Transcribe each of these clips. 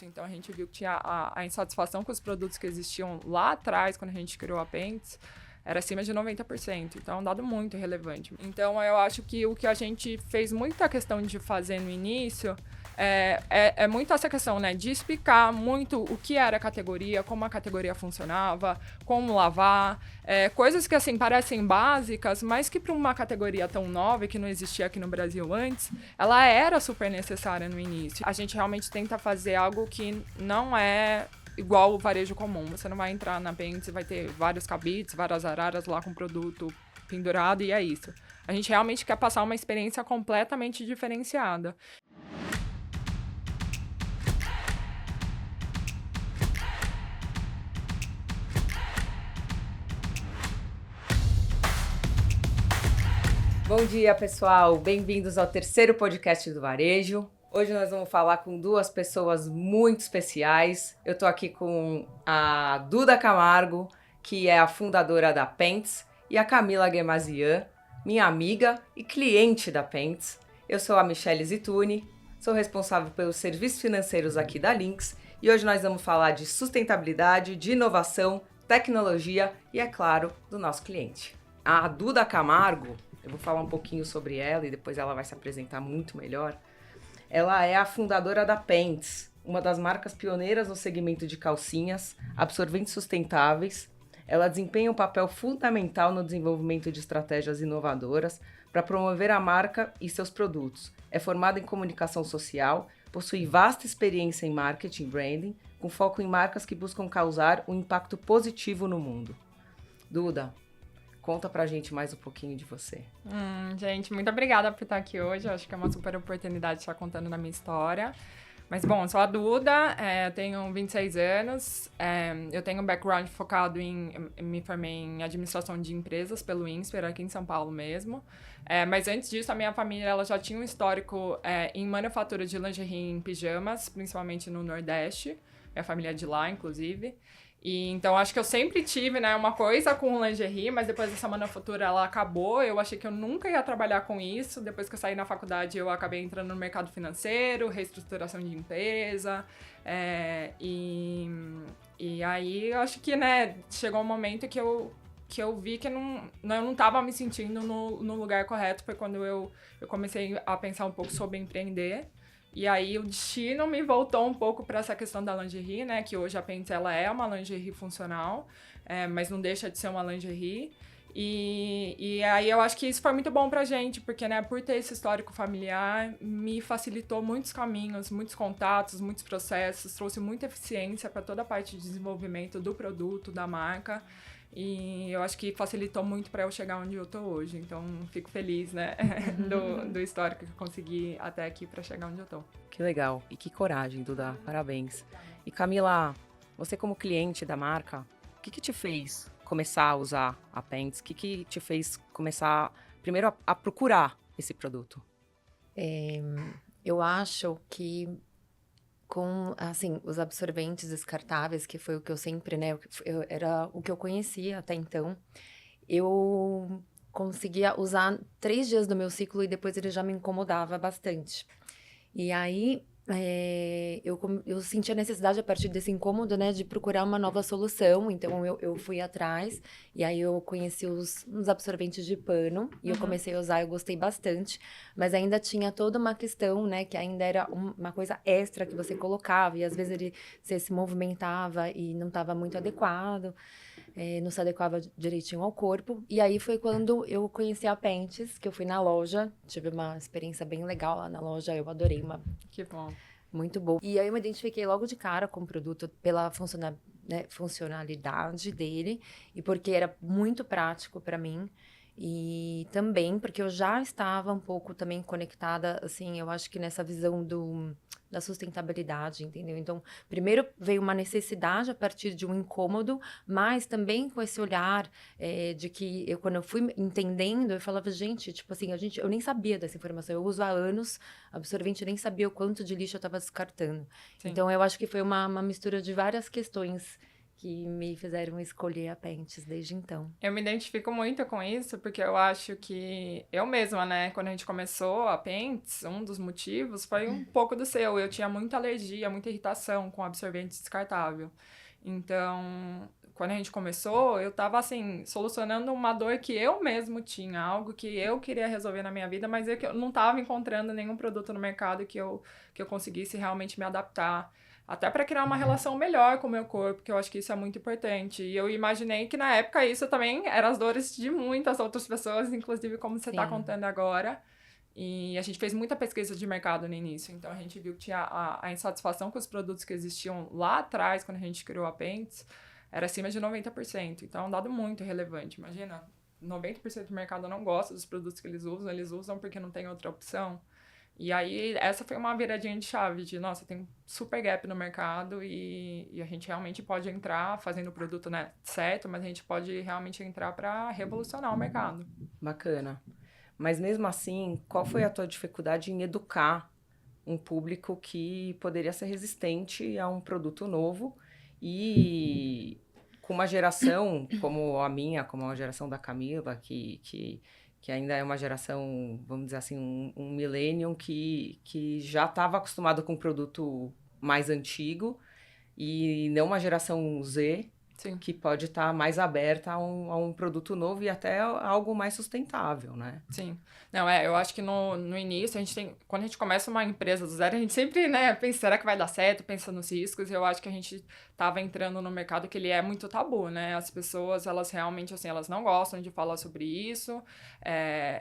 Então, a gente viu que tinha a insatisfação com os produtos que existiam lá atrás, quando a gente criou a Pentes, era acima de 90%. Então, é um dado muito relevante. Então, eu acho que o que a gente fez muita questão de fazer no início é muito essa questão, né? De explicar muito o que era a categoria, como a categoria funcionava, como lavar. Coisas que, assim, parecem básicas, mas que para uma categoria tão nova e que não existia aqui no Brasil antes, ela era super necessária no início. A gente realmente tenta fazer algo que não é igual o varejo comum. Você não vai entrar na Pentes e vai ter vários cabides, várias araras lá com produto pendurado e é isso. A gente realmente quer passar uma experiência completamente diferenciada. Bom dia, pessoal. Bem-vindos ao terceiro podcast do Varejo. Hoje nós vamos falar com duas pessoas muito especiais. Eu tô aqui com a Duda Camargo, que é a fundadora da Pentes, e a Camila Ghemazian, minha amiga e cliente da Pentes. Eu sou a Michele Zituni, sou responsável pelos serviços financeiros aqui da Lynx, e hoje nós vamos falar de sustentabilidade, de inovação, tecnologia e, é claro, do nosso cliente. A Duda Camargo, eu vou falar um pouquinho sobre ela e depois ela vai se apresentar muito melhor. Ela é a fundadora da Pentes, uma das marcas pioneiras no segmento de calcinhas, absorventes sustentáveis. Ela desempenha um papel fundamental no desenvolvimento de estratégias inovadoras para promover a marca e seus produtos. É formada em comunicação social, possui vasta experiência em marketing e branding, com foco em marcas que buscam causar um impacto positivo no mundo. Duda, conta pra gente mais um pouquinho de você. Gente, muito obrigada por estar aqui hoje. Eu acho que é uma super oportunidade de estar contando da minha história. Mas, bom, eu sou a Duda, tenho 26 anos, eu tenho um background focado me formei em administração de empresas pelo INSPER, aqui em São Paulo mesmo. Mas antes disso, a minha família ela já tinha um histórico em manufatura de lingerie em pijamas, principalmente no Nordeste. Minha família é de lá, inclusive. E então acho que eu sempre tive, né, uma coisa com lingerie, mas depois dessa manufatura ela acabou. Eu achei que eu nunca ia trabalhar com isso. Depois que eu saí na faculdade, eu acabei entrando no mercado financeiro, reestruturação de empresa. E aí eu acho que, né, chegou um momento que eu vi que eu não estava me sentindo no lugar correto. Foi quando eu comecei a pensar um pouco sobre empreender. E aí o destino me voltou um pouco para essa questão da lingerie, né? Que hoje a Pentes ela é uma lingerie funcional, mas não deixa de ser uma lingerie. E aí eu acho que isso foi muito bom pra gente, porque, né, por ter esse histórico familiar, me facilitou muitos caminhos, muitos contatos, muitos processos, trouxe muita eficiência para toda a parte de desenvolvimento do produto, da marca. E eu acho que facilitou muito para eu chegar onde eu tô hoje. Então, fico feliz, né, do histórico que eu consegui até aqui para chegar onde eu tô. Que legal. E que coragem, Duda. Parabéns. E Camila, você como cliente da marca, o que te fez começar a usar a Pentes? O que te fez começar, primeiro, a procurar esse produto? Eu acho que com, assim, os absorventes descartáveis, que foi o que eu sempre, né, era o que eu conhecia até então, eu conseguia usar 3 dias do meu ciclo e depois ele já me incomodava bastante. E aí, eu senti a necessidade, a partir desse incômodo, né, de procurar uma nova solução. Então, eu fui atrás, e aí eu conheci uns absorventes de pano, e eu comecei a usar, eu gostei bastante. Mas ainda tinha toda uma questão, né, que ainda era uma coisa extra que você colocava, e às vezes você se movimentava e não estava muito adequado. Não se adequava direitinho ao corpo. E aí foi quando eu conheci a Pentes, que eu fui na loja, tive uma experiência bem legal lá na loja, eu adorei, Que bom. muito boa. E aí eu me identifiquei logo de cara com o produto pela funcionalidade dele e porque era muito prático para mim. E também porque eu já estava um pouco também conectada, assim, eu acho que nessa visão da sustentabilidade, entendeu? Então, primeiro veio uma necessidade a partir de um incômodo, mas também com esse olhar de que quando eu fui entendendo, eu falava, gente, tipo assim, eu nem sabia dessa informação, eu uso há anos absorvente, eu nem sabia o quanto de lixo eu estava descartando. Sim. Então, eu acho que foi uma mistura de várias questões que me fizeram escolher a Pentes desde então. Eu me identifico muito com isso, porque eu acho que eu mesma, né, quando a gente começou a Pentes, um dos motivos foi um pouco do seu. Eu tinha muita alergia, muita irritação com absorvente descartável. Então, quando a gente começou, eu tava, assim, solucionando uma dor que eu mesmo tinha, algo que eu queria resolver na minha vida, mas eu não tava encontrando nenhum produto no mercado que eu conseguisse realmente me adaptar. Até para criar uma relação melhor com o meu corpo, que eu acho que isso é muito importante. E eu imaginei que na época isso também era as dores de muitas outras pessoas, inclusive como você está contando agora. E a gente fez muita pesquisa de mercado no início, então a gente viu que tinha a insatisfação com os produtos que existiam lá atrás, quando a gente criou a Pentes, era acima de 90%. Então é um dado muito relevante. Imagina, 90% do mercado não gosta dos produtos que eles usam porque não tem outra opção. E aí, essa foi uma viradinha de chave de, nossa, tem um super gap no mercado e a gente realmente pode entrar fazendo o produto, né, certo, mas a gente pode realmente entrar para revolucionar o mercado. Bacana. Mas mesmo assim, qual foi a tua dificuldade em educar um público que poderia ser resistente a um produto novo e com uma geração como a minha, como a geração da Camila, que ainda é uma geração, vamos dizer assim, um millennium que já estava acostumado com um produto mais antigo e não uma geração Z, Sim. que pode estar mais aberta a um produto novo e até algo mais sustentável, né? Sim. Não, eu acho que no início, quando a gente começa uma empresa do zero, a gente sempre, né, pensa, será que vai dar certo? Pensa nos riscos, e eu acho que a gente tava entrando no mercado que ele é muito tabu, né? As pessoas, elas realmente, assim, elas não gostam de falar sobre isso,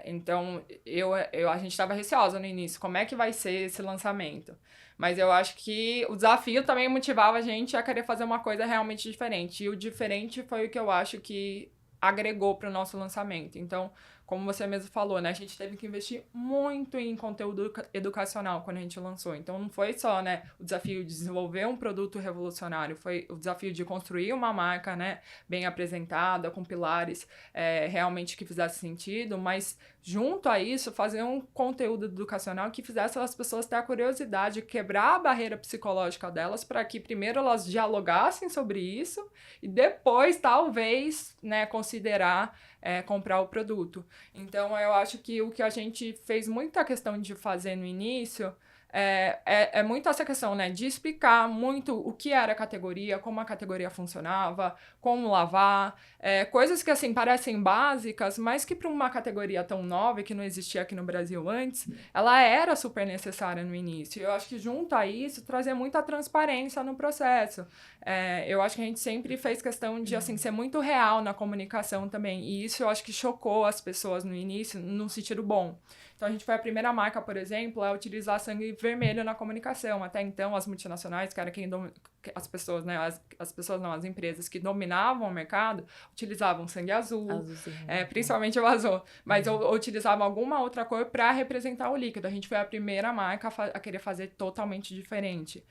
então, a gente tava receosa no início, como é que vai ser esse lançamento? Mas eu acho que o desafio também motivava a gente a querer fazer uma coisa realmente diferente. E o diferente foi o que eu acho que agregou para o nosso lançamento. Então, como você mesmo falou, né? A gente teve que investir muito em conteúdo educacional quando a gente lançou. Então, não foi só, né, o desafio de desenvolver um produto revolucionário, foi o desafio de construir uma marca, né, bem apresentada, com pilares realmente que fizesse sentido, mas junto a isso, fazer um conteúdo educacional que fizesse as pessoas ter a curiosidade, quebrar a barreira psicológica delas, para que primeiro elas dialogassem sobre isso e depois, talvez, né, considerar comprar o produto. Então, eu acho que o que a gente fez muita questão de fazer no início é muito essa questão, né, de explicar muito o que era a categoria, como a categoria funcionava, como lavar, coisas que, assim, parecem básicas, mas que para uma categoria tão nova, que não existia aqui no Brasil antes, ela era super necessária no início. Eu acho que junto a isso, trazer muita transparência no processo. Eu acho que a gente sempre fez questão de, assim, ser muito real na comunicação também, e isso eu acho que chocou as pessoas no início, num sentido bom. Então, a gente foi a primeira marca, por exemplo, a utilizar sangue vermelho na comunicação. Até então, as multinacionais, que era as pessoas, né? As pessoas não, as empresas que dominavam o mercado, utilizavam sangue azul, principalmente o azul, mas utilizavam alguma outra cor para representar o líquido. A gente foi a primeira marca a querer fazer totalmente diferente.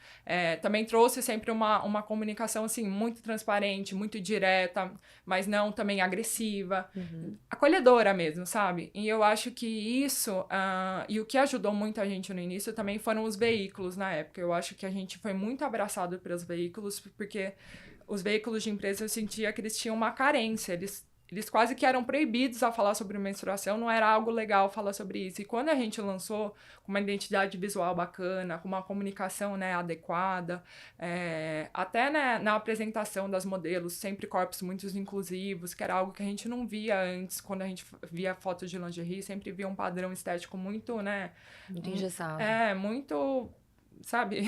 Também trouxe sempre uma comunicação, assim, muito transparente, muito direta, mas não também agressiva, acolhedora mesmo, sabe? E eu acho que isso, e o que ajudou muito a gente no início também foram os veículos na época. Eu acho que a gente foi muito abraçado pelos veículos, porque os veículos de empresa eu sentia que eles tinham uma carência, eles quase que eram proibidos a falar sobre menstruação, não era algo legal falar sobre isso. E quando a gente lançou com uma identidade visual bacana, com uma comunicação, né, adequada, até, né, na apresentação das modelos, sempre corpos muito inclusivos, que era algo que a gente não via antes, quando a gente via fotos de lingerie, sempre via um padrão estético muito, né... Muito engessado. Muito... sabe,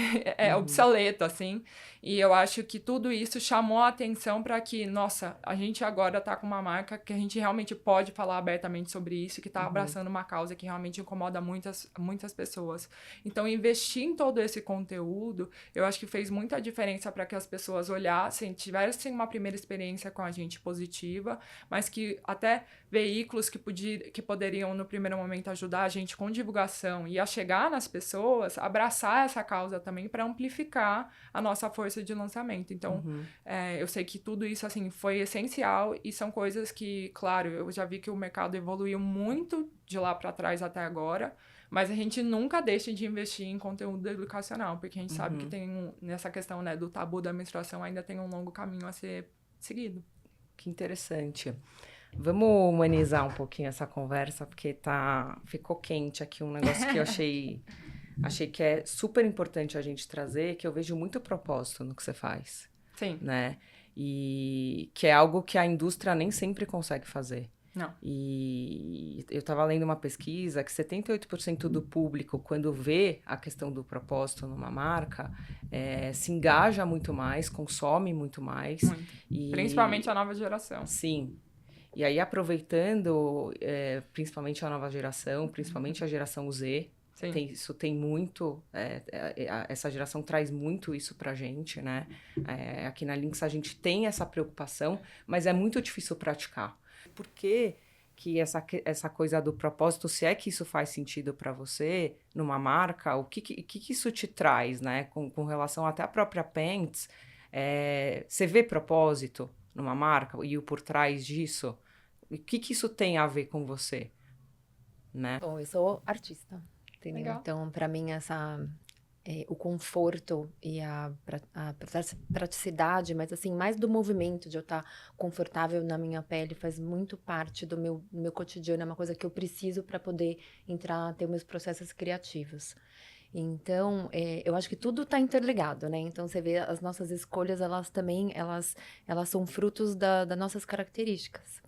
obsoleto, assim, e eu acho que tudo isso chamou a atenção para que, nossa, a gente agora tá com uma marca que a gente realmente pode falar abertamente sobre isso, que tá abraçando uma causa que realmente incomoda muitas pessoas. Então, investir em todo esse conteúdo, eu acho que fez muita diferença para que as pessoas olhassem, tivessem uma primeira experiência com a gente positiva, mas que até veículos que poderiam, no primeiro momento, ajudar a gente com divulgação e a chegar nas pessoas, abraçar essa causa também para amplificar a nossa força de lançamento. Então, eu sei que tudo isso, assim, foi essencial e são coisas que, claro, eu já vi que o mercado evoluiu muito de lá para trás até agora, Mas a gente nunca deixa de investir em conteúdo educacional, porque a gente sabe que Uhum. tem, nessa questão, né, do tabu da menstruação, ainda tem um longo caminho a ser seguido. Que interessante. Vamos humanizar um pouquinho essa conversa, porque ficou quente aqui um negócio que eu achei que é super importante a gente trazer, que eu vejo muito propósito no que você faz, Sim. né? E que é algo que a indústria nem sempre consegue fazer. Não. E eu estava lendo uma pesquisa que 78% do público, quando vê a questão do propósito numa marca, se engaja muito mais, consome muito mais. Muito. E, Principalmente a nova geração. sim. E aí, aproveitando, principalmente a nova geração, principalmente a geração Z, Sim. isso tem muito, essa geração traz muito isso pra gente, né? Aqui na Lynx a gente tem essa preocupação, mas é muito difícil praticar. Por que essa coisa do propósito, se é que isso faz sentido para você, numa marca, o que isso te traz, né? Com relação até à própria Pants, você vê propósito numa marca e o por trás disso? O que isso tem a ver com você, né? Bom, eu sou artista, entendeu? Legal. Então, para mim, o conforto e a praticidade, mas assim, mais do movimento de eu estar confortável na minha pele faz muito parte do meu cotidiano, é uma coisa que eu preciso para poder ter meus processos criativos. Então, eu acho que tudo está interligado, né? Então, você vê as nossas escolhas, elas também, elas são frutos das nossas características.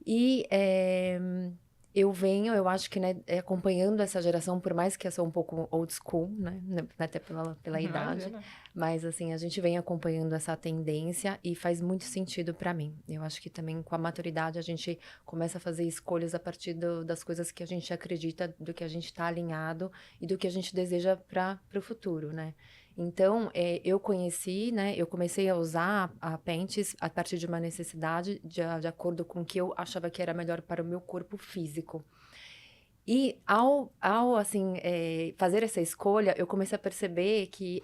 E eu acho que, né, acompanhando essa geração, por mais que eu sou um pouco old school, né, até pela idade, Imagina. mas assim, a gente vem acompanhando essa tendência e faz muito sentido para mim. Eu acho que também com a maturidade a gente começa a fazer escolhas a partir das coisas que a gente acredita, do que a gente está alinhado e do que a gente deseja para o futuro, né? Então, eu comecei a usar a Pentes a partir de uma necessidade, de acordo com o que eu achava que era melhor para o meu corpo físico. E ao assim, fazer essa escolha, eu comecei a perceber que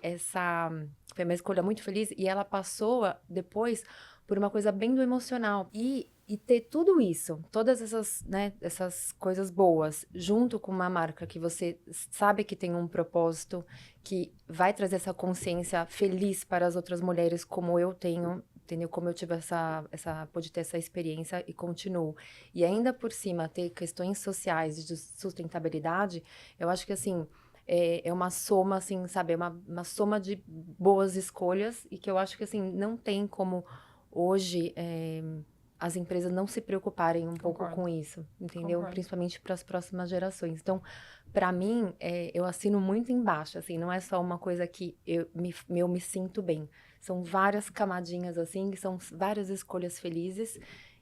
foi uma escolha muito feliz e ela passou depois por uma coisa bem do emocional. E ter tudo isso, todas essas, né, essas coisas boas, junto com uma marca que você sabe que tem um propósito, que vai trazer essa consciência feliz para as outras mulheres, como eu tenho, entendeu? Como eu tive pude ter essa experiência e continuo. E ainda por cima, ter questões sociais de sustentabilidade, eu acho que, assim, é uma soma, assim, sabe? É uma soma de boas escolhas e que eu acho que, assim, não tem como hoje as empresas não se preocuparem um pouco Concordo. com isso, entendeu? Concordo. Principalmente para as próximas gerações. Então, para mim, eu assino muito embaixo, assim, não é só uma coisa que eu me sinto bem. São várias camadinhas, assim, que são várias escolhas felizes.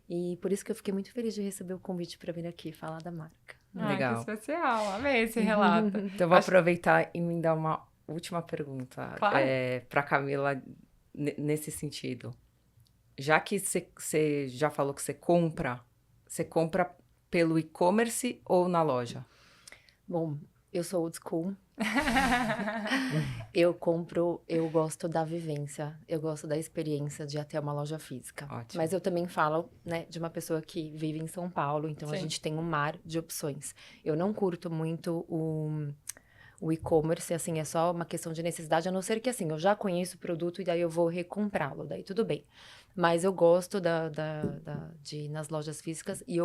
E por isso que eu fiquei muito feliz de receber o convite para vir aqui falar da marca. Legal. Que especial. Amei esse relato. Então, eu vou aproveitar e me dar uma última pergunta Claro. para Camila nesse sentido. Já que você já falou que você compra pelo e-commerce ou na loja? Bom, eu sou old school. Eu gosto da vivência, eu gosto da experiência de ir até uma loja física. Ótimo. Mas eu também falo, né, de uma pessoa que vive em São Paulo, então a Sim. gente tem um mar de opções. Eu não curto muito o e-commerce, assim, é só uma questão de necessidade, a não ser que, assim, eu já conheço o produto e daí eu vou recomprá-lo, daí tudo bem. Mas eu gosto de ir nas lojas físicas e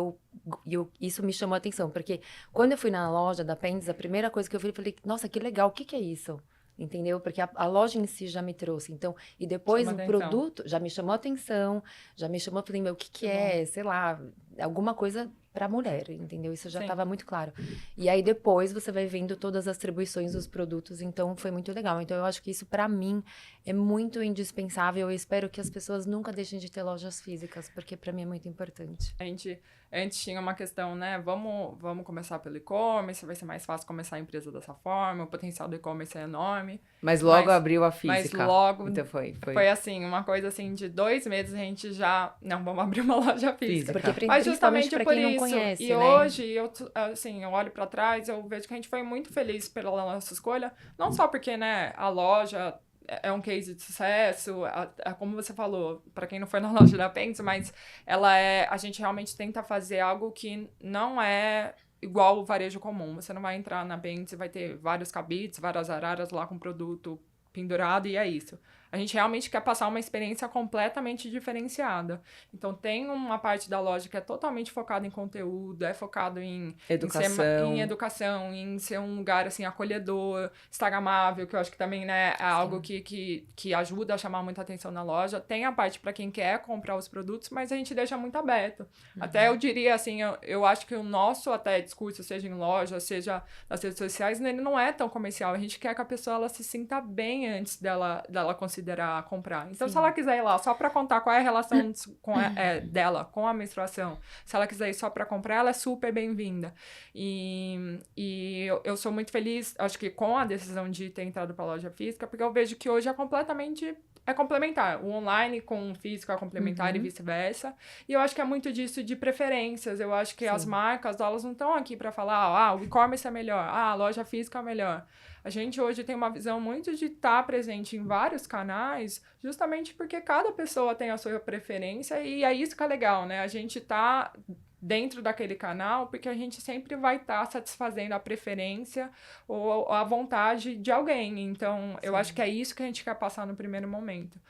isso me chamou a atenção, porque quando eu fui na loja da Pentes, a primeira coisa que eu vi, eu falei, nossa, que legal, o que é isso? Entendeu? Porque a loja em si já me trouxe, então, e depois Chama o atenção. produto já me chamou a atenção, eu falei, meu, o que é? Sei lá, alguma coisa para mulher, entendeu? Isso já Sim. estava muito claro. E aí depois você vai vendo todas as atribuições dos produtos, então foi muito legal. Então eu acho que isso para mim é muito indispensável. Eu espero que as pessoas nunca deixem de ter lojas físicas, porque para mim é muito importante. A gente antes tinha uma questão, né? Vamos começar pelo e-commerce, vai ser mais fácil começar a empresa dessa forma, o potencial do e-commerce é enorme. Mas logo abriu a física. Mas logo Então foi assim, uma coisa assim, de 2 meses a gente já... Não, vamos abrir uma loja física. Porque Mas principalmente justamente para por quem não isso. conhece, E né? hoje, eu olho pra trás, eu vejo que a gente foi muito feliz pela nossa escolha. Não só porque, né, a loja é um case de sucesso, como você falou, pra quem não foi na loja da Pentes, mas a gente realmente tenta fazer algo que não é igual o varejo comum. Você não vai entrar na Pentes e vai ter vários cabides, várias araras lá com produto pendurado e é isso. A gente realmente quer passar uma experiência completamente diferenciada. Então, tem uma parte da loja que é totalmente focada em conteúdo, é focado em educação, em ser um lugar, assim, acolhedor, instagramável, que eu acho que também, né, é algo que ajuda a chamar muita atenção na loja. Tem a parte para quem quer comprar os produtos, mas a gente deixa muito aberto. Até eu diria, assim, eu acho que o nosso até discurso, seja em loja, seja nas redes sociais, ele não é tão comercial. A gente quer que a pessoa ela se sinta bem antes dela considerar comprar. Então, se ela quiser ir lá só para contar qual é a relação dela com a menstruação, se ela quiser ir só para comprar, ela é super bem-vinda. E eu sou muito feliz, acho que com a decisão de ter entrado para a loja física, porque eu vejo que hoje é complementar. O online com o físico é complementar e vice-versa. E eu acho que é muito disso de preferências. Eu acho que as marcas, elas não estão aqui para falar, o e-commerce é melhor, a loja física é melhor. A gente hoje tem uma visão muito de estar presente em vários canais, justamente porque cada pessoa tem a sua preferência e é isso que é legal, né? A gente tá dentro daquele canal porque a gente sempre vai estar satisfazendo a preferência ou a vontade de alguém. Então, eu acho que é isso que a gente quer passar no primeiro momento.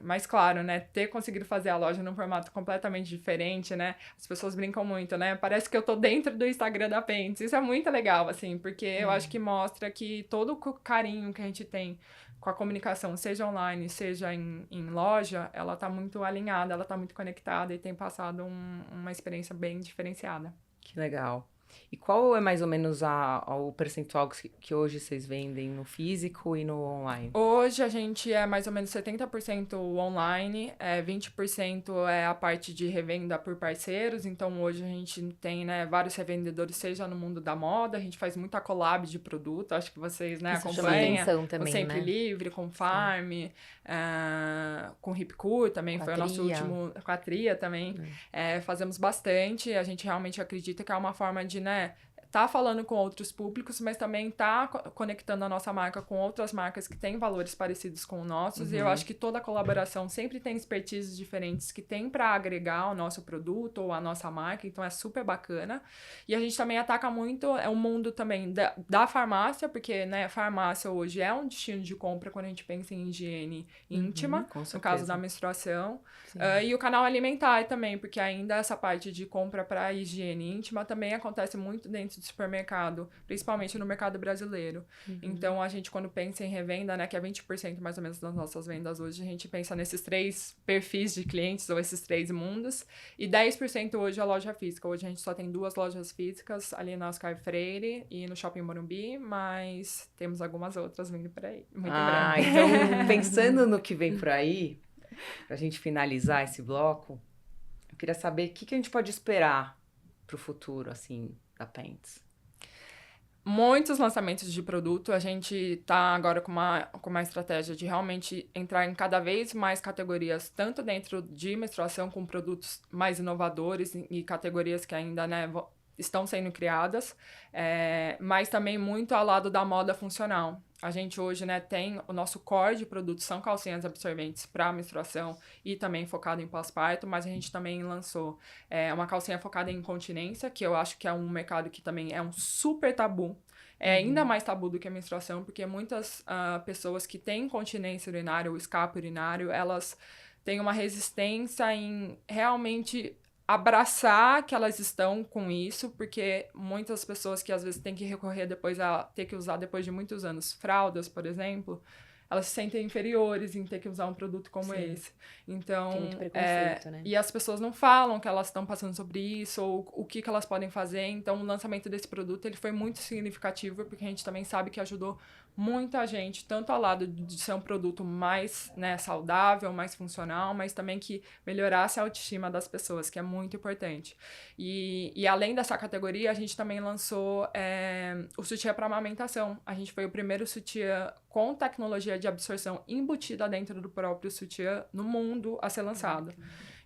Mas claro, né, ter conseguido fazer a loja num formato completamente diferente, né, as pessoas brincam muito, né, parece que eu tô dentro do Instagram da Pentes, isso é muito legal, assim, porque eu acho que mostra que todo o carinho que a gente tem com a comunicação, seja online, seja em loja, ela tá muito alinhada, ela tá muito conectada e tem passado uma experiência bem diferenciada. Que legal. E qual é mais ou menos o percentual que hoje vocês vendem no físico e no online? Hoje a gente é mais ou menos 70% online, 20% é a parte de revenda por parceiros. Então hoje a gente tem, né, vários revendedores, seja no mundo da moda, a gente faz muita collab de produto, acho que vocês, né, acompanham. Também, o Sempre né? Livre, com Farm, com Ripcur também, Com foi a o nosso Tria. último, com a Tria também. Fazemos bastante, a gente realmente acredita que é uma forma de, né, tá falando com outros públicos, mas também tá conectando a nossa marca com outras marcas que têm valores parecidos com os nossos. E eu acho que toda colaboração sempre tem expertises diferentes que tem para agregar o nosso produto ou a nossa marca, então é super bacana. E a gente também ataca muito o mundo também da farmácia, porque, né, farmácia hoje é um destino de compra quando a gente pensa em higiene íntima, no caso da menstruação. E o canal alimentar também, porque ainda essa parte de compra para higiene íntima também acontece muito dentro de supermercado, principalmente no mercado brasileiro. Então, a gente, quando pensa em revenda, né, que é 20% mais ou menos das nossas vendas hoje, a gente pensa nesses 3 perfis de clientes, ou esses 3 mundos, e 10% hoje é a loja física. Hoje a gente só tem 2 lojas físicas, ali na Oscar Freire e no Shopping Morumbi, mas temos algumas outras vindo por aí, muito breve. Então, pensando no que vem por aí, pra gente finalizar esse bloco, eu queria saber o que a gente pode esperar pro futuro, assim, da Pentes. Muitos lançamentos de produto, a gente tá agora com uma estratégia de realmente entrar em cada vez mais categorias, tanto dentro de menstruação, com produtos mais inovadores e categorias que ainda, né, estão sendo criadas, mas também muito ao lado da moda funcional. A gente hoje, né, tem o nosso core de produtos, são calcinhas absorventes para menstruação e também focado em pós-parto, mas a gente também lançou uma calcinha focada em incontinência, que eu acho que é um mercado que também é um super tabu. É ainda mais tabu do que a menstruação, porque muitas pessoas que têm incontinência urinária ou escape urinário, elas têm uma resistência em realmente abraçar que elas estão com isso, porque muitas pessoas que às vezes têm que recorrer depois a ter que usar depois de muitos anos fraldas, por exemplo, elas se sentem inferiores em ter que usar um produto como esse. Então, tem muito preconceito, né? E as pessoas não falam que elas estão passando sobre isso ou o que elas podem fazer. Então, o lançamento desse produto ele foi muito significativo, porque a gente também sabe que ajudou muita gente, tanto ao lado de ser um produto mais, né, saudável, mais funcional, mas também que melhorasse a autoestima das pessoas, que é muito importante. E além dessa categoria, a gente também lançou o sutiã para amamentação. A gente foi o primeiro sutiã com tecnologia de absorção embutida dentro do próprio sutiã no mundo a ser lançado.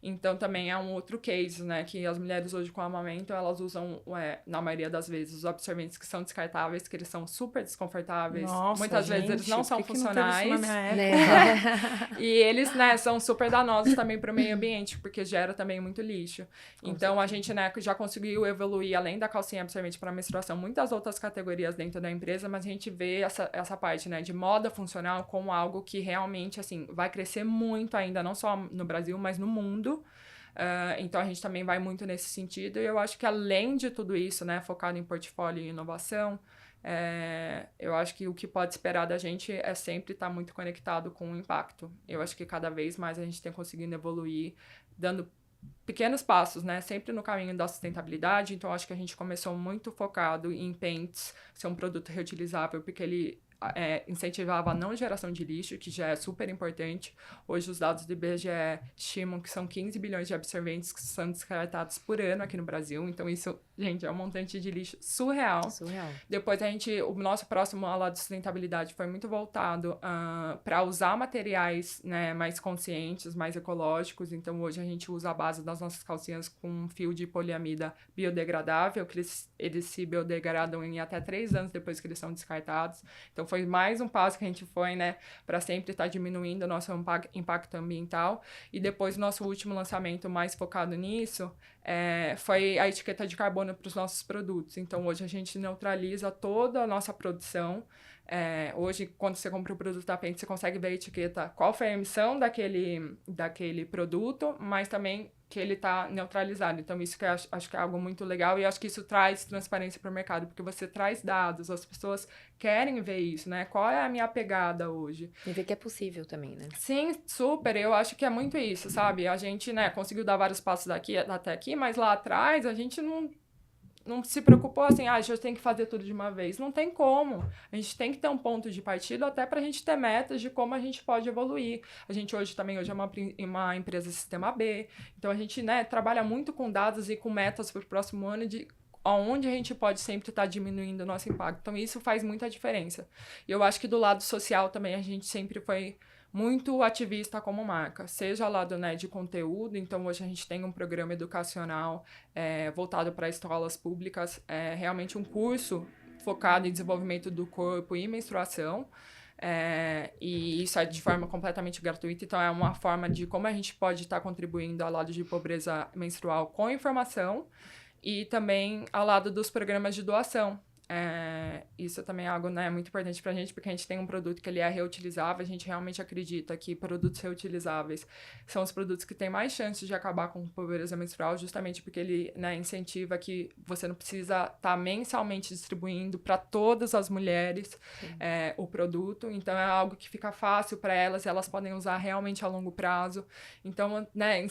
Então, também é um outro case, né? Que as mulheres hoje com amamento, elas usam, na maioria das vezes, os absorventes que são descartáveis, que eles são super desconfortáveis. Nossa, Muitas vezes eles não são funcionais. Não teve isso na minha época? Né? E eles, né, são super danosos também para o meio ambiente, porque gera também muito lixo. Então, a gente, né, já conseguiu evoluir, além da calcinha absorvente para menstruação, muitas outras categorias dentro da empresa, mas a gente vê essa parte, né, de moda funcional como algo que realmente, assim, vai crescer muito ainda, não só no Brasil, mas no mundo. Então, a gente também vai muito nesse sentido. E eu acho que, além de tudo isso, né, focado em portfólio e inovação, eu acho que o que pode esperar da gente é sempre estar muito conectado com o impacto. Eu acho que cada vez mais a gente tem conseguido evoluir, dando pequenos passos, né? Sempre no caminho da sustentabilidade. Então, acho que a gente começou muito focado em paints, ser um produto reutilizável, porque ele incentivava a não geração de lixo, que já é super importante. Hoje, os dados do IBGE estimam que são 15 bilhões de absorventes que são descartados por ano aqui no Brasil. Então, isso, gente, é um montante de lixo surreal. Surreal. Depois, o nosso próximo aula de sustentabilidade foi muito voltado para usar materiais, né, mais conscientes, mais ecológicos. Então, hoje a gente usa a base das nossas calcinhas com um fio de poliamida biodegradável, que eles se biodegradam em até 3 anos depois que eles são descartados. Então, foi mais um passo que a gente foi, né, para sempre estar diminuindo o nosso impacto ambiental. E depois, o nosso último lançamento mais focado nisso foi a etiqueta de carbono para os nossos produtos. Então, hoje a gente neutraliza toda a nossa produção. Hoje, quando você compra o produto da Paint, você consegue ver a etiqueta, qual foi a emissão daquele produto, mas também que ele está neutralizado. Então, isso que eu acho que é algo muito legal, e acho que isso traz transparência para o mercado, porque você traz dados, as pessoas querem ver isso, né? Qual é a minha pegada hoje? E ver que é possível também, né? Sim, super. Eu acho que é muito isso, sabe? A gente, né, conseguiu dar vários passos até aqui, mas lá atrás a gente não se preocupou assim, a gente tem que fazer tudo de uma vez. Não tem como. A gente tem que ter um ponto de partida até para a gente ter metas de como a gente pode evoluir. A gente hoje é uma empresa Sistema B, então a gente, né, trabalha muito com dados e com metas para o próximo ano de onde a gente pode sempre estar diminuindo o nosso impacto. Então, isso faz muita diferença. E eu acho que do lado social também a gente sempre foi muito ativista como marca, seja lado, né, de conteúdo. Então, hoje a gente tem um programa educacional voltado para escolas públicas, realmente um curso focado em desenvolvimento do corpo e menstruação. E isso é de forma completamente gratuita, então é uma forma de como a gente pode estar contribuindo ao lado de pobreza menstrual com informação e também ao lado dos programas de doação. Isso também é algo, né, muito importante para a gente, porque a gente tem um produto que ele é reutilizável. A gente realmente acredita que produtos reutilizáveis são os produtos que têm mais chances de acabar com pobreza menstrual, justamente porque ele, né, incentiva que você não precisa estar mensalmente distribuindo para todas as mulheres o produto. Então, é algo que fica fácil para elas podem usar realmente a longo prazo. Então, né,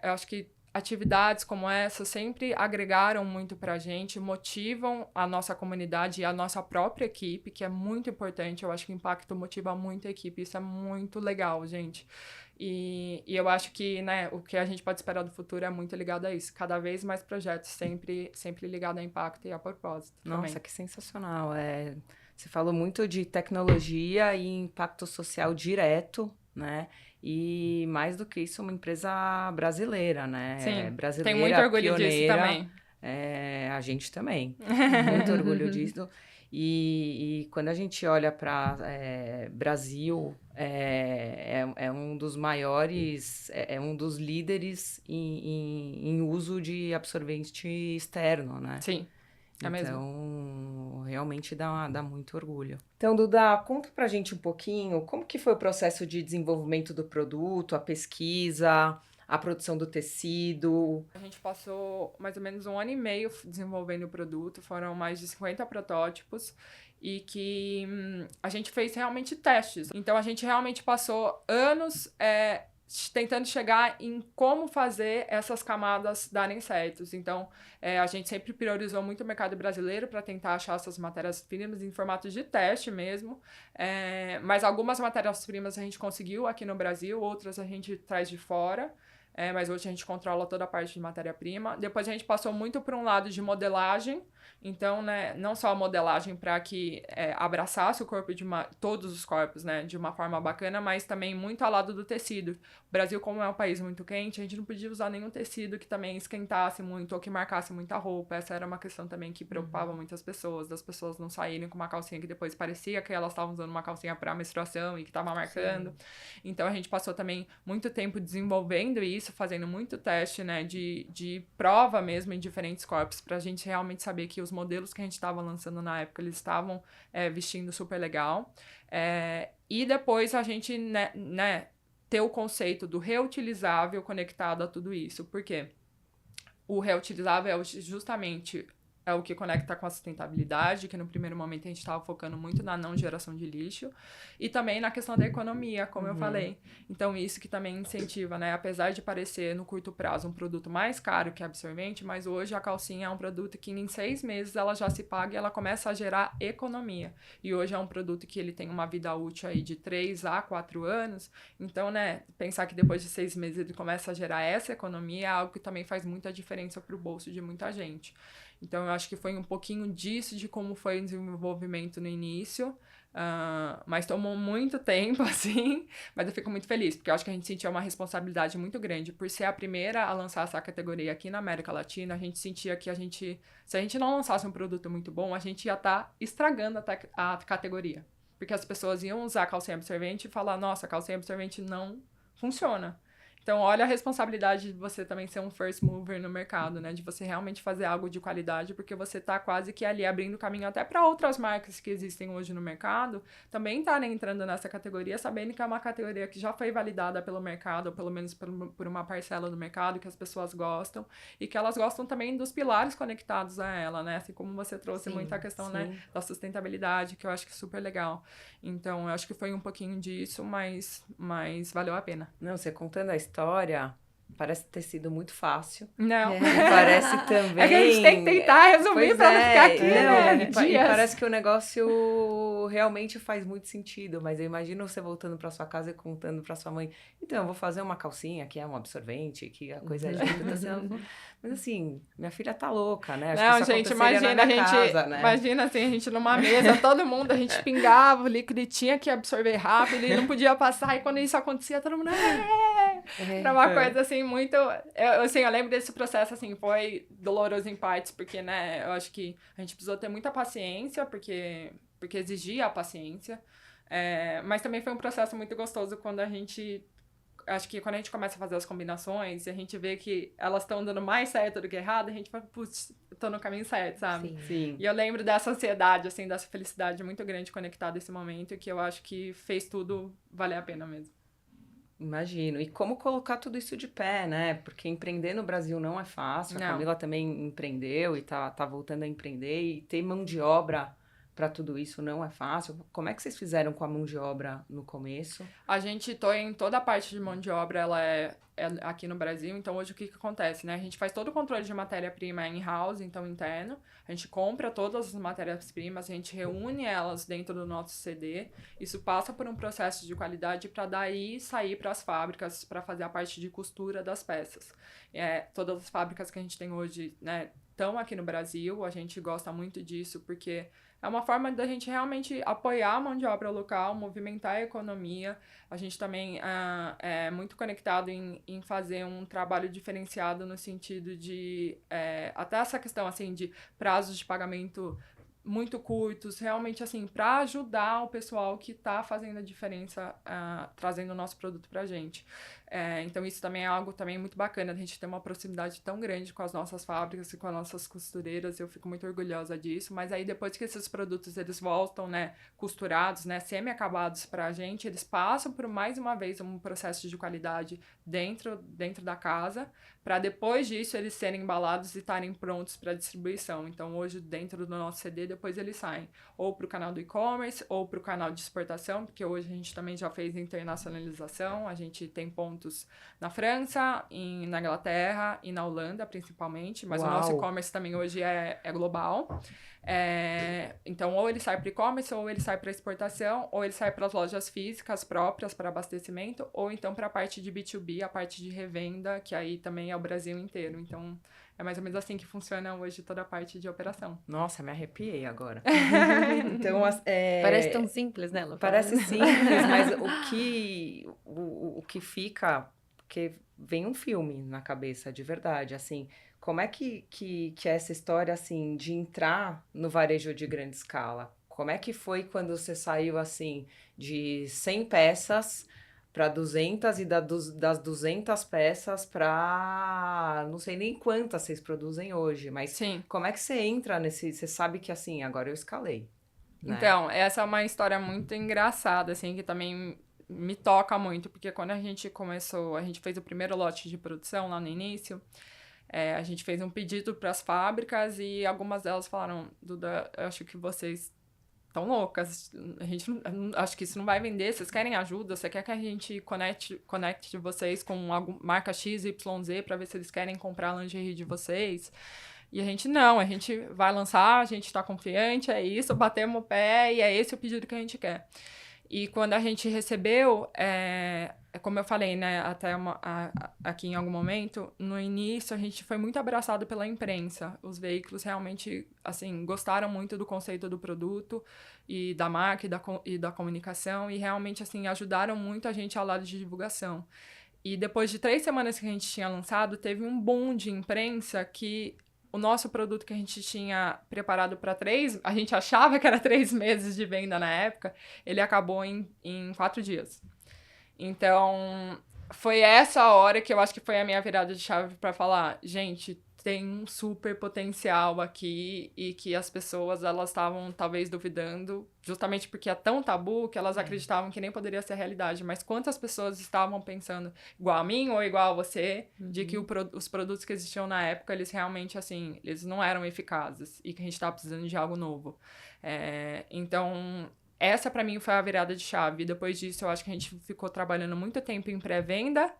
eu acho que atividades como essa sempre agregaram muito para a gente, motivam a nossa comunidade e a nossa própria equipe, que é muito importante. Eu acho que o impacto motiva muito a equipe, isso é muito legal, gente. E eu acho que, né, o que a gente pode esperar do futuro é muito ligado a isso. Cada vez mais projetos sempre ligado a impacto e a propósito. Nossa, também. que sensacional. Você falou muito de tecnologia e impacto social direto, né? E mais do que isso, uma empresa brasileira, né? Sim, Brasileira, tem muito orgulho disso pioneira. também. A gente também. Muito orgulho disso. E quando a gente olha para Brasil, é um dos maiores, é um dos líderes em uso de absorvente externo, né? Sim. Mesmo. Então, realmente dá muito orgulho. Então, Duda, conta pra gente um pouquinho como que foi o processo de desenvolvimento do produto, a pesquisa, a produção do tecido. A gente passou mais ou menos 1 ano e meio desenvolvendo o produto, foram mais de 50 protótipos e que a gente fez realmente testes. Então, a gente realmente passou anos tentando chegar em como fazer essas camadas darem certos. Então, a gente sempre priorizou muito o mercado brasileiro para tentar achar essas matérias-primas em formato de teste mesmo. Mas algumas matérias-primas a gente conseguiu aqui no Brasil, outras a gente traz de fora. Mas hoje a gente controla toda a parte de matéria-prima. Depois a gente passou muito por um lado de modelagem, Então, né, não só a modelagem para que abraçasse o corpo todos os corpos, né, de uma forma bacana, mas também muito ao lado do tecido. O Brasil, como é um país muito quente, a gente não podia usar nenhum tecido que também esquentasse muito ou que marcasse muita roupa. Essa era uma questão também que preocupava muitas pessoas, das pessoas não saírem com uma calcinha que depois parecia que elas estavam usando uma calcinha para menstruação e que estava marcando. Sim. Então, a gente passou também muito tempo desenvolvendo isso, fazendo muito teste, né, de prova mesmo em diferentes corpos, pra gente realmente saber que os modelos que a gente estava lançando na época, eles estavam vestindo super legal. E depois a gente, né, ter o conceito do reutilizável conectado a tudo isso. Por quê? O reutilizável é justamente o que conecta com a sustentabilidade, que no primeiro momento a gente estava focando muito na não geração de lixo, e também na questão da economia, como eu falei. Então, isso que também incentiva, né? Apesar de parecer, no curto prazo, um produto mais caro que absorvente, mas hoje a calcinha é um produto que em 6 meses ela já se paga e ela começa a gerar economia. E hoje é um produto que ele tem uma vida útil aí de 3 a 4 anos. Então, né, pensar que depois de 6 meses ele começa a gerar essa economia é algo que também faz muita diferença para o bolso de muita gente. Então, eu acho que foi um pouquinho disso, de como foi o desenvolvimento no início, mas tomou muito tempo, assim, mas eu fico muito feliz, porque eu acho que a gente sentia uma responsabilidade muito grande. Por ser a primeira a lançar essa categoria aqui na América Latina, a gente sentia que se a gente não lançasse um produto muito bom, a gente ia estar estragando a categoria. Porque as pessoas iam usar calcinha absorvente e falar, nossa, calcinha absorvente não funciona. Então, olha a responsabilidade de você também ser um first mover no mercado, né? De você realmente fazer algo de qualidade, porque você tá quase que ali abrindo caminho até para outras marcas que existem hoje no mercado, também estarem entrando nessa categoria, sabendo que é uma categoria que já foi validada pelo mercado, ou pelo menos por uma parcela do mercado, que as pessoas gostam, e que elas gostam também dos pilares conectados a ela, né? Assim como você trouxe muita questão, né, da sustentabilidade, que eu acho que é super legal. Então, eu acho que foi um pouquinho disso, mas valeu a pena. Não, você contando a história, parece ter sido muito fácil. Não. Parece também... É que a gente tem que tentar resumir pra não ficar aqui, né? E parece que o negócio realmente faz muito sentido, mas eu imagino você voltando pra sua casa e contando pra sua mãe, então, eu vou fazer uma calcinha que é um absorvente, que a coisa é junto, mas assim, minha filha tá louca, né? Acho não, que isso gente, imagina a gente, casa, né? Imagina assim, a gente numa mesa, todo mundo, a gente pingava, o líquido tinha que absorver rápido e não podia passar, e quando isso acontecia, todo mundo... Era uma coisa, assim, muito... Eu lembro desse processo, assim, foi doloroso em partes, porque, né, eu acho que a gente precisou ter muita paciência, porque exigia a paciência, mas também foi um processo muito gostoso quando a gente... Acho que quando a gente começa a fazer as combinações e a gente vê que elas estão dando mais certo do que errado, a gente fala, putz, tô no caminho certo, sabe? Sim. E eu lembro dessa ansiedade, assim, dessa felicidade muito grande conectada a esse momento, que eu acho que fez tudo valer a pena mesmo. Imagino. E como colocar tudo isso de pé, né? Porque empreender no Brasil não é fácil. Não. A Camila também empreendeu e tá voltando a empreender. E ter mão de obra para tudo isso não é fácil. Como é que vocês fizeram com a mão de obra no começo? A gente em toda a parte de mão de obra, ela é aqui no Brasil. Então, hoje, o que acontece, né? A gente faz todo o controle de matéria-prima in-house, então interno. A gente compra todas as matérias-primas, a gente reúne elas dentro do nosso CD. Isso passa por um processo de qualidade para daí sair para as fábricas para fazer a parte de costura das peças. Todas as fábricas que a gente tem hoje, né, estão aqui no Brasil. A gente gosta muito disso porque é uma forma da gente realmente apoiar a mão de obra local, movimentar a economia. A gente também é muito conectado em fazer um trabalho diferenciado no sentido de... até essa questão, assim, de prazos de pagamento muito curtos, realmente, assim, para ajudar o pessoal que está fazendo a diferença, trazendo o nosso produto para a gente. Então, isso também é algo também muito bacana, a gente ter uma proximidade tão grande com as nossas fábricas e com as nossas costureiras, eu fico muito orgulhosa disso, mas aí depois que esses produtos, eles voltam, né, costurados, né, semi-acabados para a gente, eles passam por, mais uma vez, um processo de qualidade dentro da casa, para depois disso eles serem embalados e estarem prontos para distribuição. Então, hoje, dentro do nosso CD, depois eles saem ou para o canal do e-commerce ou para o canal de exportação, porque hoje a gente também já fez internacionalização, a gente tem pontos na França, na Inglaterra e na Holanda, principalmente, mas o nosso e-commerce também hoje é global. Então, ou ele sai para e-commerce, ou ele sai para exportação, ou ele sai para as lojas físicas próprias para abastecimento, ou então para a parte de B2B, a parte de revenda, que aí também é o Brasil inteiro. Então, É mais ou menos assim que funciona hoje toda a parte de operação. Nossa, me arrepiei agora. Então, Parece tão simples, né? Ela parece falando. simples, mas o que fica... Porque vem um filme na cabeça, de verdade, assim... Como é que é essa história, assim, de entrar no varejo de grande escala? Como é que foi quando você saiu, assim, de 100 peças para 200 e das 200 peças para... Não sei nem quantas vocês produzem hoje, mas Sim. como é que você entra nesse... Você sabe que, assim, agora eu escalei, né? Então, essa é uma história muito engraçada, assim, que também me toca muito, porque quando a gente começou, a gente fez o primeiro lote de produção lá no início, a gente fez um pedido para as fábricas e algumas delas falaram, Duda, eu acho que vocês estão loucas, a gente acho que isso não vai vender, vocês querem ajuda, você quer que a gente conecte vocês com alguma marca XYZ para ver se eles querem comprar a lingerie de vocês? E a gente a gente vai lançar, a gente tá confiante, é isso, batemos o pé e é esse o pedido que a gente quer. E quando a gente recebeu, como eu falei, né, aqui em algum momento, no início a gente foi muito abraçado pela imprensa. Os veículos realmente, assim, gostaram muito do conceito do produto e da marca e da comunicação e realmente, assim, ajudaram muito a gente ao lado de divulgação. E depois de 3 semanas que a gente tinha lançado, teve um boom de imprensa que o nosso produto que a gente tinha preparado para 3, a gente achava que era 3 meses de venda na época, ele acabou em 4 dias. Então, foi essa hora que eu acho que foi a minha virada de chave para falar, gente, tem um super potencial aqui e que as pessoas, elas estavam talvez duvidando, justamente porque é tão tabu que elas acreditavam que nem poderia ser realidade. Mas quantas pessoas estavam pensando igual a mim ou igual a você, de que os produtos que existiam na época, eles realmente, assim, eles não eram eficazes e que a gente estava precisando de algo novo. Então, essa para mim foi a virada de chave. Depois disso, eu acho que a gente ficou trabalhando muito tempo em pré-venda.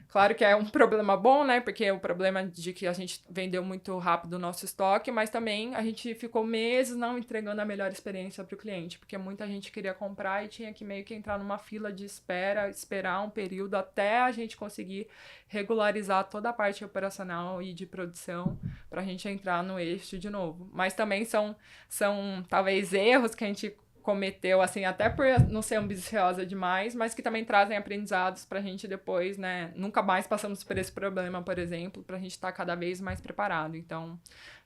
Claro que é um problema bom, né? Porque é o problema de que a gente vendeu muito rápido o nosso estoque, mas também a gente ficou meses não entregando a melhor experiência para o cliente, porque muita gente queria comprar e tinha que meio que entrar numa fila de espera, esperar um período até a gente conseguir regularizar toda a parte operacional e de produção para a gente entrar no eixo de novo. Mas também são talvez erros que a gente cometeu, assim, até por não ser ambiciosa demais, mas que também trazem aprendizados pra gente depois, né? Nunca mais passamos por esse problema, por exemplo, pra gente estar cada vez mais preparado. Então,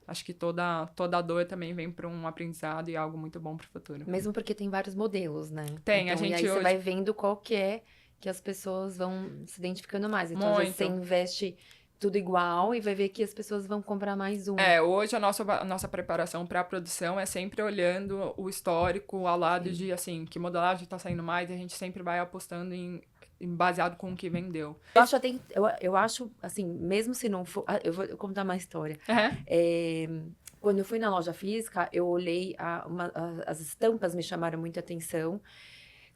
acho que toda dor também vem para um aprendizado e algo muito bom pro futuro. Mesmo porque tem vários modelos, né? Tem, então, a gente e aí hoje... você vai vendo qual que é que as pessoas vão se identificando mais. Então, às vezes, você investe tudo igual e vai ver que as pessoas vão comprar mais um. Hoje a nossa preparação para a produção é sempre olhando o histórico ao lado de, assim, que modelagem está saindo mais, e a gente sempre vai apostando em baseado com o que vendeu. Eu acho, assim, mesmo se não for... Eu vou contar uma história. Quando eu fui na loja física, eu olhei, as estampas me chamaram muita atenção.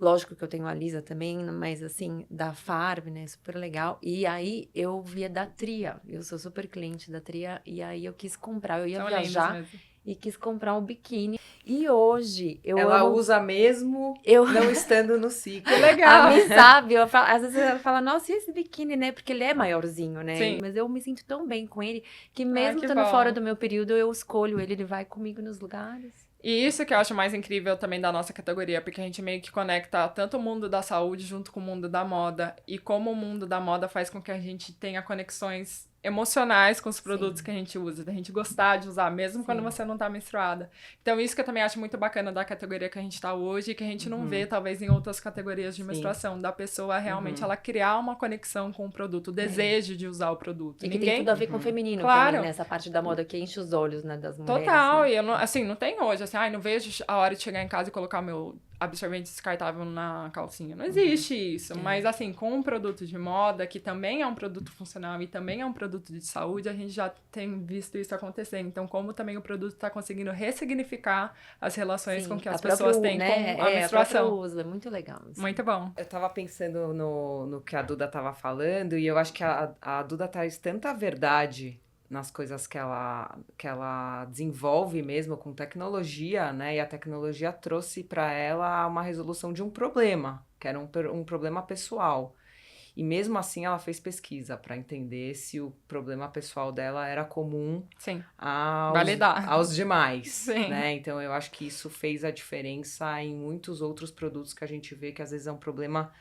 Lógico que eu tenho a Lisa também, mas assim, da Farb, né, super legal. E aí, eu via da Tria, eu sou super cliente da Tria, e aí eu quis comprar, eu ia viajar e quis comprar um biquíni. E hoje, Ela usa mesmo, não estando no ciclo. Legal! A mim, sabe, às vezes ela fala, nossa, e esse biquíni, né, porque ele é maiorzinho, né? Sim. Mas eu me sinto tão bem com ele, que mesmo estando fora do meu período, eu escolho ele vai comigo nos lugares. E isso que eu acho mais incrível também da nossa categoria, porque a gente meio que conecta tanto o mundo da saúde junto com o mundo da moda, e como o mundo da moda faz com que a gente tenha conexões emocionais com os produtos que a gente usa, da gente gostar de usar, mesmo quando você não tá menstruada. Então, isso que eu também acho muito bacana da categoria que a gente tá hoje, e que a gente não vê, talvez, em outras categorias de menstruação, da pessoa realmente ela criar uma conexão com o produto, o desejo de usar o produto. E que tem tudo a ver com o feminino também, né? Essa parte da moda que enche os olhos, né, das mulheres. Total, né? E eu não, assim, não tem hoje, assim, não vejo a hora de chegar em casa e colocar meu absorvente descartável na calcinha. Não existe isso. Mas, assim, com um produto de moda, que também é um produto funcional e também é um produto de saúde, a gente já tem visto isso acontecer. Então, como também o produto está conseguindo ressignificar as relações com que as pessoas têm com a menstruação. Uso, é muito legal. Assim. Muito bom. Eu tava pensando no que a Duda tava falando, e eu acho que a Duda traz tanta verdade nas coisas que ela desenvolve mesmo com tecnologia, né? E a tecnologia trouxe para ela uma resolução de um problema, que era um problema pessoal. E mesmo assim ela fez pesquisa para entender se o problema pessoal dela era comum Sim. aos, aos demais, Sim. né? Então eu acho que isso fez a diferença em muitos outros produtos que a gente vê que às vezes é um problema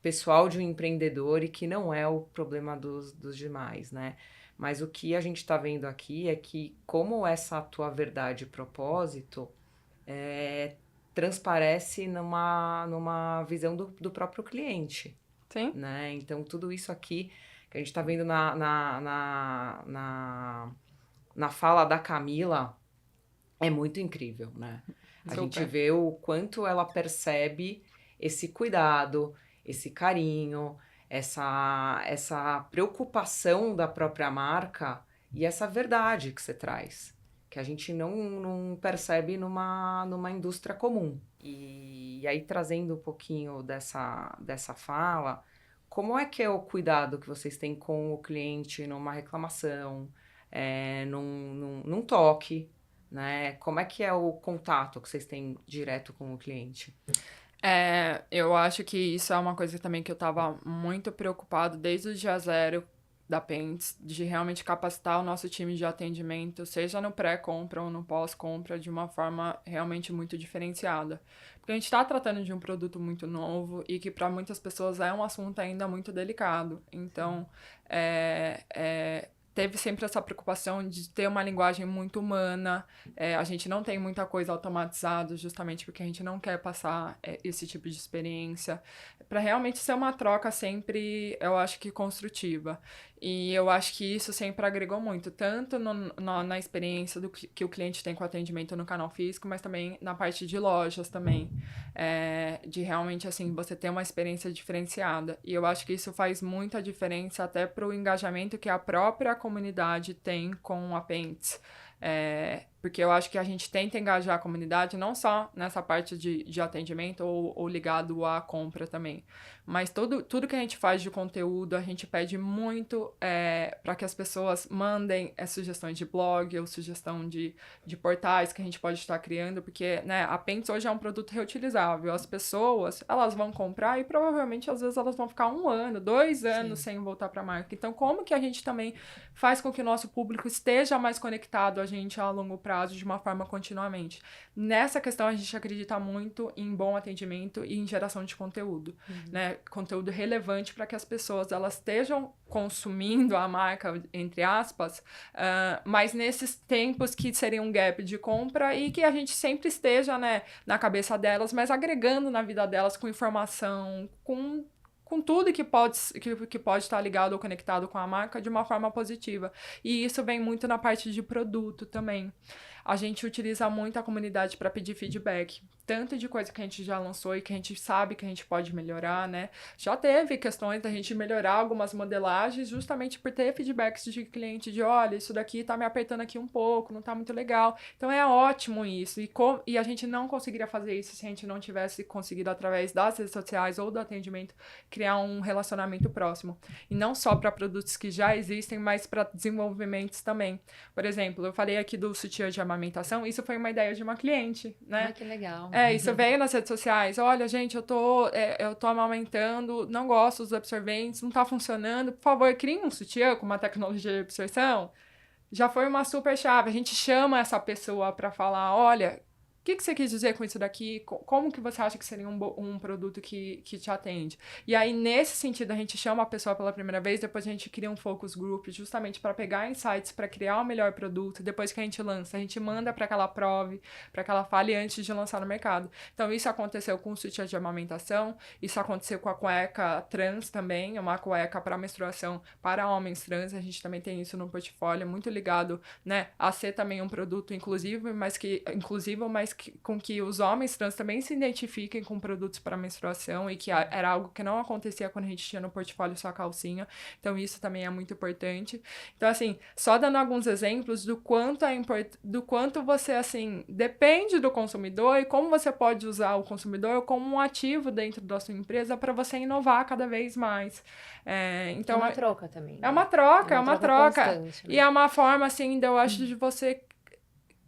pessoal de um empreendedor e que não é o problema dos demais, né? Mas o que a gente está vendo aqui é que como essa tua verdade e propósito transparece numa visão do próprio cliente. Sim. Né? Então, tudo isso aqui que a gente está vendo na fala da Camila é muito incrível, né? A gente vê o quanto ela percebe esse cuidado, esse carinho, essa preocupação da própria marca e essa verdade que você traz, que a gente não percebe numa indústria comum. E aí, trazendo um pouquinho dessa fala, como é que é o cuidado que vocês têm com o cliente numa reclamação, num toque, né? Como é que é o contato que vocês têm direto com o cliente? Eu acho que isso é uma coisa também que eu estava muito preocupado desde o dia zero da Pentes, de realmente capacitar o nosso time de atendimento, seja no pré-compra ou no pós-compra, de uma forma realmente muito diferenciada. Porque a gente está tratando de um produto muito novo e que para muitas pessoas é um assunto ainda muito delicado. Então, teve sempre essa preocupação de ter uma linguagem muito humana. A gente não tem muita coisa automatizada, justamente porque a gente não quer passar esse tipo de experiência. Para realmente ser uma troca sempre, eu acho que construtiva. E eu acho que isso sempre agregou muito, tanto na experiência que o cliente tem com o atendimento no canal físico, mas também na parte de lojas também. De realmente, assim, você ter uma experiência diferenciada. E eu acho que isso faz muita diferença até para o engajamento que a própria comunidade tem com a Pentes. Porque eu acho que a gente tenta engajar a comunidade não só nessa parte de atendimento ou ligado à compra também, mas tudo que a gente faz de conteúdo, a gente pede muito para que as pessoas mandem sugestões de blog ou sugestão de portais que a gente pode estar criando, porque, né, a Pentes hoje é um produto reutilizável. As pessoas, elas vão comprar e provavelmente, às vezes, elas vão ficar 1 ano, 2 anos sem voltar para a marca. Então, como que a gente também faz com que o nosso público esteja mais conectado a gente a longo prazo de uma forma continuamente? Nessa questão, a gente acredita muito em bom atendimento e em geração de conteúdo, né? Conteúdo relevante para que as pessoas elas estejam consumindo a marca, entre aspas, mas nesses tempos que seria um gap de compra e que a gente sempre esteja, né, na cabeça delas, mas agregando na vida delas com informação, com tudo que pode estar ligado ou conectado com a marca de uma forma positiva. E isso vem muito na parte de produto também. A gente utiliza muito a comunidade para pedir feedback, tanto de coisa que a gente já lançou e que a gente sabe que a gente pode melhorar, né? Já teve questões da gente melhorar algumas modelagens justamente por ter feedbacks de cliente de, olha, isso daqui tá me apertando aqui um pouco, não tá muito legal. Então é ótimo isso. E a gente não conseguiria fazer isso se a gente não tivesse conseguido, através das redes sociais ou do atendimento, criar um relacionamento próximo. E não só para produtos que já existem, mas para desenvolvimentos também. Por exemplo, eu falei aqui do sutiã de amamentação, isso foi uma ideia de uma cliente, né? Ai, que legal. Isso veio nas redes sociais. Olha, gente, eu tô amamentando, não gosto dos absorventes, não tá funcionando. Por favor, crie um sutiã com uma tecnologia de absorção. Já foi uma super chave. A gente chama essa pessoa para falar, olha, o que você quis dizer com isso daqui? Como que você acha que seria um produto que te atende? E aí, nesse sentido, a gente chama a pessoa pela primeira vez, depois a gente cria um focus group justamente para pegar insights, para criar o melhor produto. Depois que a gente lança, a gente manda para que ela prove, para que ela fale antes de lançar no mercado. Então, isso aconteceu com o sutiã de amamentação, isso aconteceu com a cueca trans também, uma cueca para menstruação para homens trans. A gente também tem isso no portfólio, muito ligado, né, a ser também um produto inclusivo, mas com que os homens trans também se identifiquem com produtos para menstruação e que era algo que não acontecia quando a gente tinha no portfólio só a calcinha. Então, isso também é muito importante. Então, assim, só dando alguns exemplos do quanto você, assim, depende do consumidor e como você pode usar o consumidor como um ativo dentro da sua empresa para você inovar cada vez mais. Então, é uma troca também. Né? É uma troca. Constante, né? E é uma forma, assim, eu acho, de você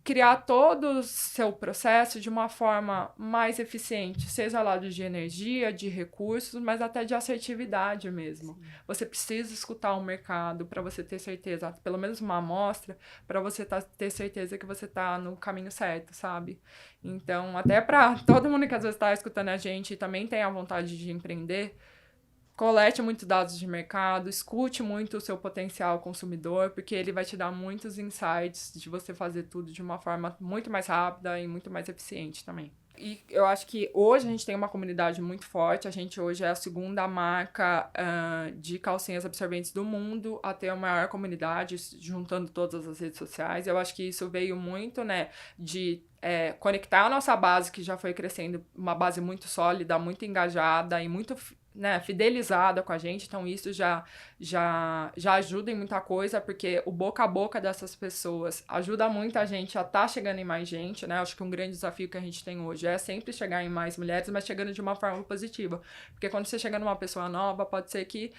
criar todo o seu processo de uma forma mais eficiente, seja lá de energia, de recursos, mas até de assertividade mesmo. Sim. Você precisa escutar o mercado para você ter certeza, pelo menos uma amostra, para você ter certeza que você está no caminho certo, sabe? Então, até para todo mundo que às vezes está escutando a gente e também tem a vontade de empreender, colete muitos dados de mercado, escute muito o seu potencial consumidor, porque ele vai te dar muitos insights de você fazer tudo de uma forma muito mais rápida e muito mais eficiente também. E eu acho que hoje a gente tem uma comunidade muito forte, a gente hoje é a segunda marca de calcinhas absorventes do mundo a ter a maior comunidade, juntando todas as redes sociais. Eu acho que isso veio muito, né, de conectar a nossa base, que já foi crescendo, uma base muito sólida, muito engajada e muito, né, fidelizada com a gente, então isso já ajuda em muita coisa, porque o boca a boca dessas pessoas ajuda muito a gente a estar chegando em mais gente, né, acho que um grande desafio que a gente tem hoje é sempre chegar em mais mulheres, mas chegando de uma forma positiva, porque quando você chega numa pessoa nova, pode ser que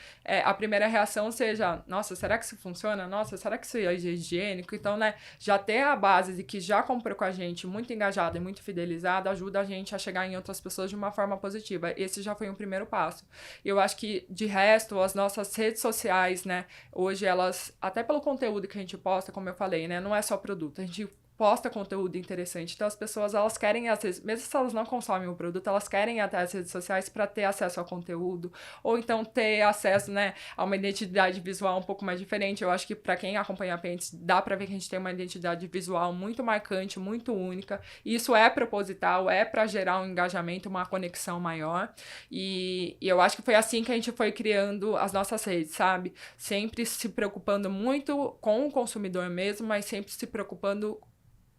a primeira reação seja, nossa, será que isso funciona? Nossa, será que isso é higiênico? Então, né, já ter a base de que já comprou com a gente, muito engajada e muito fidelizada, ajuda a gente a chegar em outras pessoas de uma forma positiva, esse já foi um primeiro passo. Eu acho que, de resto, as nossas redes sociais, né, hoje elas, até pelo conteúdo que a gente posta, como eu falei, né, não é só produto, a gente posta conteúdo interessante, então as pessoas, elas querem, às vezes, mesmo se elas não consomem o produto, elas querem ir até as redes sociais para ter acesso ao conteúdo, ou então ter acesso, né, a uma identidade visual um pouco mais diferente. Eu acho que para quem acompanha a Pentes, dá para ver que a gente tem uma identidade visual muito marcante, muito única, e isso é proposital, é para gerar um engajamento, uma conexão maior, e eu acho que foi assim que a gente foi criando as nossas redes, sabe? Sempre se preocupando muito com o consumidor mesmo, mas sempre se preocupando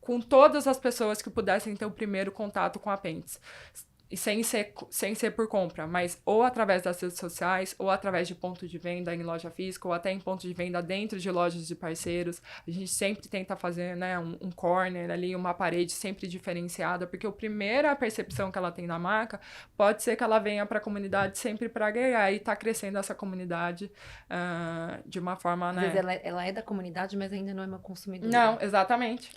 com todas as pessoas que pudessem ter o primeiro contato com a Pentes. E sem ser por compra, mas ou através das redes sociais, ou através de ponto de venda em loja física, ou até em ponto de venda dentro de lojas de parceiros. A gente sempre tenta fazer, né, um corner ali, uma parede sempre diferenciada, porque a primeira percepção que ela tem da marca pode ser que ela venha para a comunidade sempre para agregar, e tá crescendo essa comunidade de uma forma, Às né? vezes ela é da comunidade, mas ainda não é uma consumidora. Não, exatamente.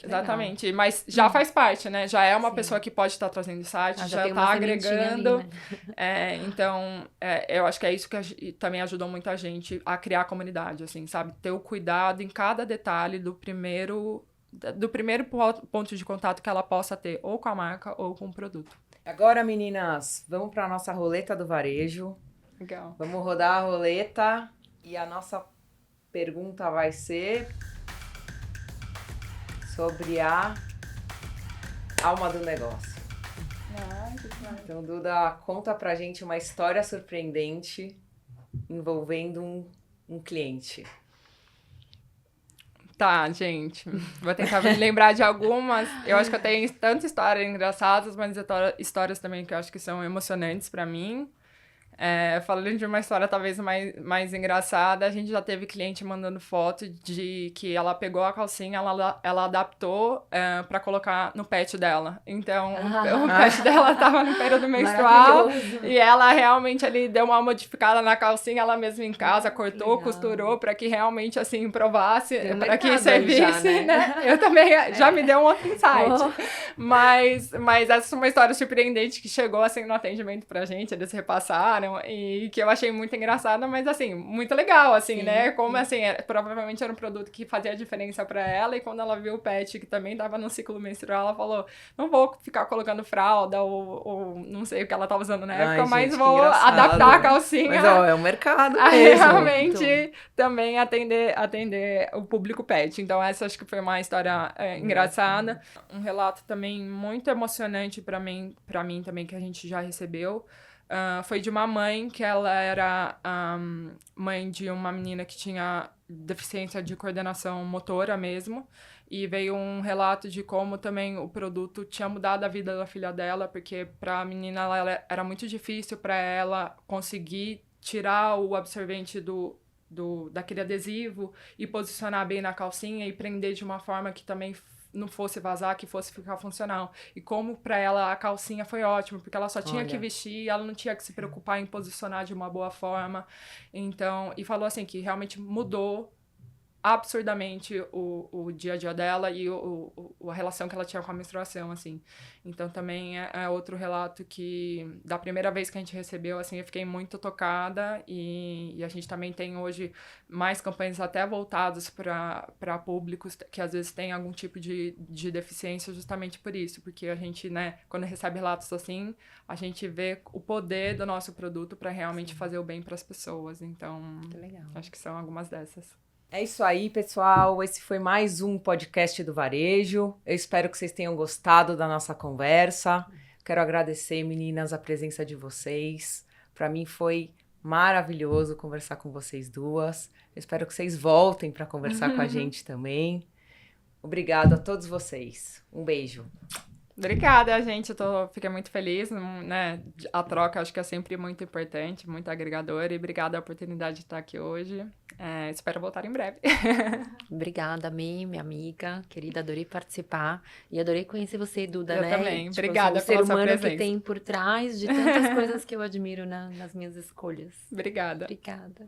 Mas já faz parte, né? Já é uma pessoa que pode estar trazendo insight, já tá agregando. Ali, né? Então, eu acho que é isso que também ajudou muito a gente a criar a comunidade, assim, sabe? Ter o cuidado em cada detalhe do primeiro ponto de contato que ela possa ter, ou com a marca ou com o produto. Agora, meninas, vamos para a nossa roleta do varejo. Legal. Vamos rodar a roleta e a nossa pergunta vai ser sobre a alma do negócio. Então, Duda, conta pra gente uma história surpreendente envolvendo um cliente. Tá, gente. Vou tentar lembrar de algumas. Eu acho que eu tenho tantas histórias engraçadas, mas histórias também que eu acho que são emocionantes pra mim. Falando de uma história talvez mais engraçada, a gente já teve cliente mandando foto de que ela pegou a calcinha, ela adaptou pra colocar no pet dela. Então, o pet dela tava no período menstrual e ela realmente ali deu uma modificada na calcinha, ela mesma em casa, cortou, costurou pra que realmente assim provasse, pra que servisse, já, né? Eu também já me deu um outro insight. Mas essa é uma história surpreendente que chegou assim no atendimento pra gente, eles repassaram. E que eu achei muito engraçada, mas assim, muito legal, assim, sim, né? Como assim, provavelmente era um produto que fazia a diferença pra ela, e quando ela viu o pet que também tava no ciclo menstrual, ela falou, não vou ficar colocando fralda ou não sei o que ela tava usando na época, gente, mas vou adaptar a calcinha. Mas ó, é um mercado mesmo. Realmente também atender o público pet. Então essa acho que foi uma história engraçada. Um relato também muito emocionante pra mim também, que a gente já recebeu. Foi de uma mãe que ela era mãe de uma menina que tinha deficiência de coordenação motora mesmo, e veio um relato de como também o produto tinha mudado a vida da filha dela, porque para a menina ela era muito difícil para ela conseguir tirar o absorvente daquele adesivo e posicionar bem na calcinha e prender de uma forma que também não fosse vazar, que fosse ficar funcional. E como pra ela a calcinha foi ótimo, porque ela só tinha que vestir, ela não tinha que se preocupar em posicionar de uma boa forma. Então, e falou assim que realmente mudou absurdamente o dia a dia dela e a relação que ela tinha com a menstruação, assim. Então, também é outro relato que, da primeira vez que a gente recebeu, assim, eu fiquei muito tocada e a gente também tem hoje mais campanhas até voltadas para públicos que às vezes têm algum tipo de deficiência justamente por isso, porque a gente, né, quando recebe relatos assim, a gente vê o poder do nosso produto para realmente fazer o bem para as pessoas. Então, Muito legal. acho que são algumas dessas. É isso aí, pessoal. Esse foi mais um podcast do Varejo. Eu espero que vocês tenham gostado da nossa conversa. Quero agradecer, meninas, a presença de vocês. Para mim foi maravilhoso conversar com vocês duas. Eu espero que vocês voltem para conversar com a gente também. Obrigado a todos vocês. Um beijo. Obrigada, gente. Fiquei muito feliz, né? A troca acho que é sempre muito importante, muito agregadora. E obrigada a oportunidade de estar aqui hoje. Espero voltar em breve. Obrigada, minha amiga, querida, adorei participar. E adorei conhecer você, Duda, Eu né? também. Tipo, Obrigada o ser pela sua humano que presença. tem por trás de tantas coisas que eu admiro nas minhas escolhas. Obrigada. Obrigada.